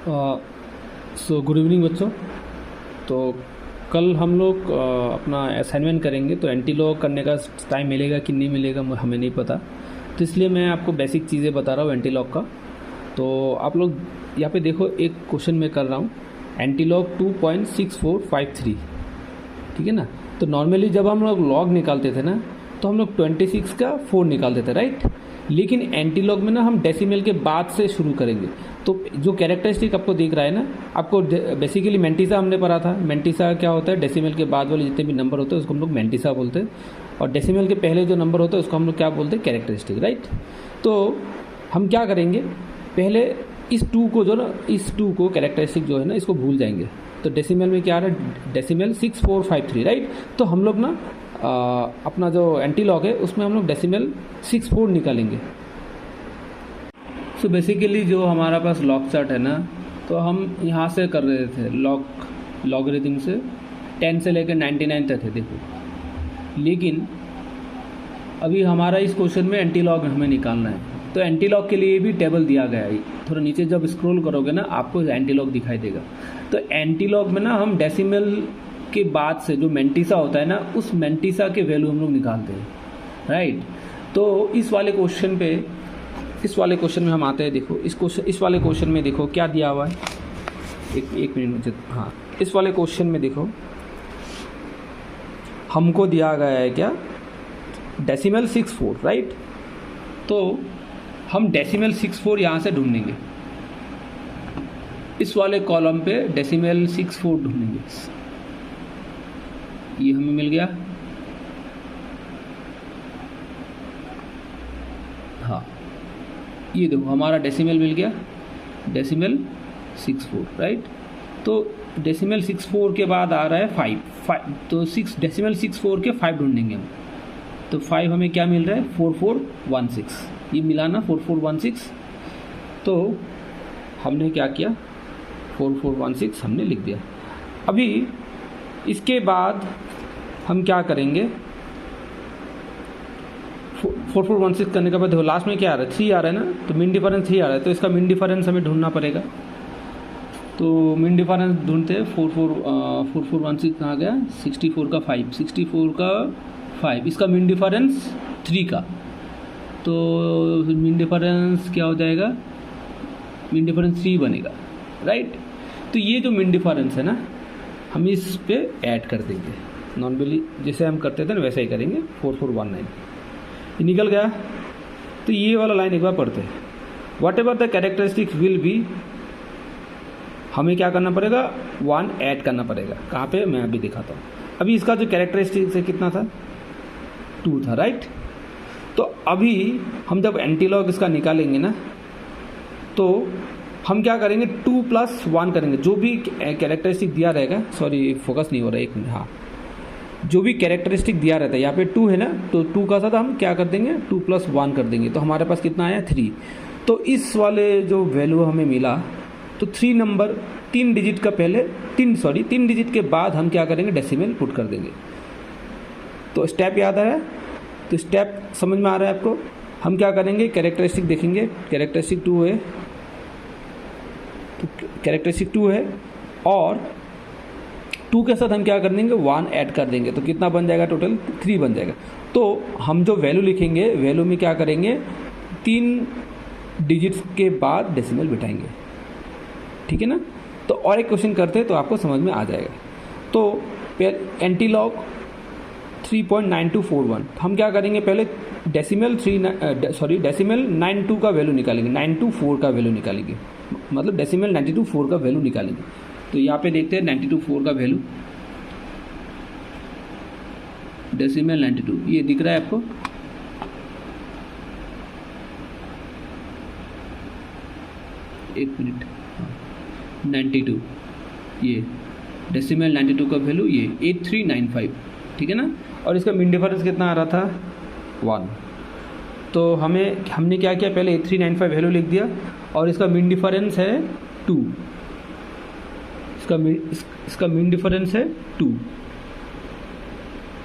Good evening बच्चों। तो कल हम लोग अपना असाइनमेंट करेंगे, तो एंटी लॉग करने का टाइम मिलेगा कि नहीं मिलेगा हमें नहीं पता, तो इसलिए मैं आपको बेसिक चीज़ें बता रहा हूँ एंटी लॉग का। तो आप लोग यहाँ पे देखो, एक क्वेश्चन मैं कर रहा हूँ, एंटी लॉग 2.6453, ठीक है ना। तो नॉर्मली जब हम लोग लॉग निकालते थे ना, तो हम लोग 26 का 4 निकालते थे, राइट। लेकिन एंटी लॉग में ना हम डेसिमल के बाद से शुरू करेंगे। तो जो कैरेक्टरिस्टिक आपको दिख रहा है ना, आपको बेसिकली मेंटिसा हमने पढ़ा था। मेंटिसा क्या होता है, डेसिमल के बाद वाले जितने भी नंबर होते हैं उसको हम लोग मेंटिसा बोलते हैं, और डेसिमल के पहले जो नंबर होता है उसको हम लोग क्या बोलते हैं, कैरेक्टरिस्टिक, राइट। तो हम क्या करेंगे, पहले इस 2 को जो ना, इस 2 को कैरेक्टरिस्टिक जो है ना, इसको भूल जाएंगे। तो डेसिमल में क्या आ रहा है, डेसिमल 6453, राइट। तो हम लोग ना अपना जो एंटी लॉग है उसमें हम लोग डेसिमल 64 निकालेंगे। सो बेसिकली जो हमारा पास लॉग चार्ट है ना, तो हम यहाँ से कर रहे थे लॉगरिथम से 10 से लेकर 99 तक है, देखो। लेकिन अभी हमारा इस क्वेश्चन में एंटी लॉग हमें निकालना है, तो एंटी लॉग के लिए भी टेबल दिया गया है। थोड़ा नीचे जब स्क्रॉल करोगे ना, आपको एंटी लॉग दिखाई देगा। तो एंटी लॉग में ना हम डेसिमल के बाद से जो मेंटिसा होता है ना, उस मेंटिसा के वैल्यू हम लोग निकालते हैं, राइट। तो इस वाले क्वेश्चन में हम आते हैं। देखो इस वाले क्वेश्चन में देखो क्या दिया हुआ है, एक मिनट मुझे, हाँ, इस वाले क्वेश्चन में देखो हमको दिया गया है क्या, डेसिमल 64, राइट। तो हम डेसिमल 64 यहाँ से ढूंढेंगे, इस वाले कॉलम पे डेसिमल 64 ढूंढेंगे। ये हमें मिल गया, हाँ, ये देखो हमारा डेसिमल मिल गया, डेसिमल 64, राइट। तो डेसिमल 64 के बाद आ रहा है 5, तो डेसिमल 64 के 5 ढूंढेंगे हम। तो 5 हमें क्या मिल रहा है, 4416, ये मिला ना 4416। तो हमने क्या किया, 4416 हमने लिख दिया। अभी इसके बाद हम क्या करेंगे, 4416 करने के बाद देखो लास्ट में क्या आ रहा है, 3 आ रहा है ना, तो मिन डिफरेंस 3 आ रहा है, तो इसका मिन डिफरेंस हमें ढूंढना पड़ेगा। तो मिन डिफरेंस ढूंढते हैं, 4416 कहाँ गया, 64 का 5, 64 का 5, इसका मिन डिफरेंस 3 का, तो मिन डिफरेंस क्या हो जाएगा, मिन डिफरेंस 3 बनेगा, राइट। तो ये जो मिन डिफरेंस है ना, हम इस पे ऐड कर देंगे, नॉर्मली जैसे हम करते थे ना वैसे ही करेंगे। 4419 ये निकल गया। तो ये वाला लाइन एक बार पढ़ते हैं, what ever the characteristic will be, हमें क्या करना पड़ेगा, 1 ऐड करना पड़ेगा। कहाँ पे, मैं अभी दिखाता हूँ। अभी इसका जो कैरेक्टरिस्टिक से कितना था, 2 था, राइट। तो अभी हम जब एंटी लॉग इसका निकालेंगे ना, तो हम क्या करेंगे, 2 + 1 करेंगे। जो भी कैरेक्टरिस्टिक दिया रहेगा, सॉरी फोकस नहीं हो रहा है, एक मिनट, हाँ, जो भी कैरेक्टरिस्टिक दिया रहता है, यहाँ पे 2 है ना, तो 2 का साथ हम क्या कर देंगे, 2 + 1 कर देंगे। तो हमारे पास कितना आया, 3। तो इस वाले जो वैल्यू हमें मिला, तो 3 नंबर 3 डिजिट का पहले 3 डिजिट के बाद हम क्या करेंगे, डेसिमल पुट कर देंगे। तो स्टेप याद आ रहा है, तो स्टेप समझ में आ रहा है आपको। हम क्या करेंगे, कैरेक्टरिस्टिक देखेंगे, कैरेक्टरिस्टिक 2 है, तो कैरेक्टरिस्टिक 2 है, और 2 के साथ हम क्या कर देंगे, 1 ऐड कर देंगे। तो कितना बन जाएगा, टोटल 3 बन जाएगा। तो हम जो वैल्यू लिखेंगे, वैल्यू में क्या करेंगे, 3 डिजिट्स के बाद डेसिमल बिठाएंगे, ठीक है ना। तो और एक क्वेश्चन करते हैं तो आपको समझ में आ जाएगा। तो एंटी लॉग 3.9241, हम क्या करेंगे, पहले डेसिमल 92 का वैल्यू निकालेंगे, 924 का वैल्यू निकालेंगे, मतलब डेसिमल 924 का वैल्यू निकालेंगे। तो यहाँ पे देखते हैं 924 का वैल्यू, डेसिमल 92, ये दिख रहा है आपको, एक मिनट, 92, ये डेसिमल 92 का वैल्यू, ये 8395, ठीक है ना। और इसका मिन डिफरेंस कितना आ रहा था, 1। तो हमने क्या किया, पहले 8395 वैल्यू लिख दिया, और इसका मिन डिफरेंस है 2, इसका मिन डिफरेंस है 2,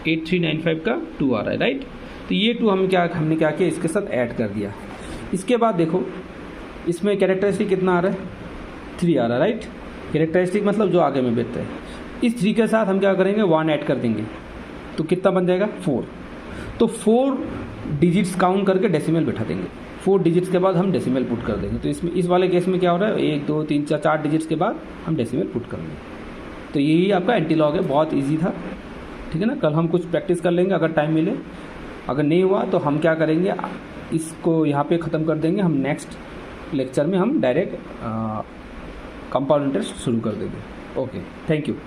8395 का 2 आ रहा है, राइट। तो ये 2 हमने क्या किया, इसके साथ ऐड कर दिया। इसके बाद देखो इसमें कैरेक्टरिस्टिक कितना आ रहा है, 3 आ रहा है, राइट। कैरेक्टरिस्टिक मतलब जो आगे में बैठता है। इस 3 के साथ हम क्या करेंगे, 1 ऐड कर देंगे, तो कितना बन जाएगा 4। तो 4 डिजिट्स काउंट करके डेसिमल बैठा देंगे। 4 डिजिट्स के बाद हम डेसिमल पुट कर देंगे। तो इसमें इस वाले केस में क्या हो रहा है, 1 2 3 4 डिजिट्स के बाद हम डेसिमल पुट करेंगे। तो यही आपका एंटीलॉग है, बहुत ईजी था, ठीक है ना। कल हम कुछ प्रैक्टिस कर लेंगे अगर टाइम मिले। अगर नहीं हुआ तो हम क्या करेंगे, इसको यहाँ पे ख़त्म कर देंगे। हम नेक्स्ट लेक्चर में हम डायरेक्ट कंपाउंड इंटरेस्ट शुरू कर देंगे। Okay, thank you.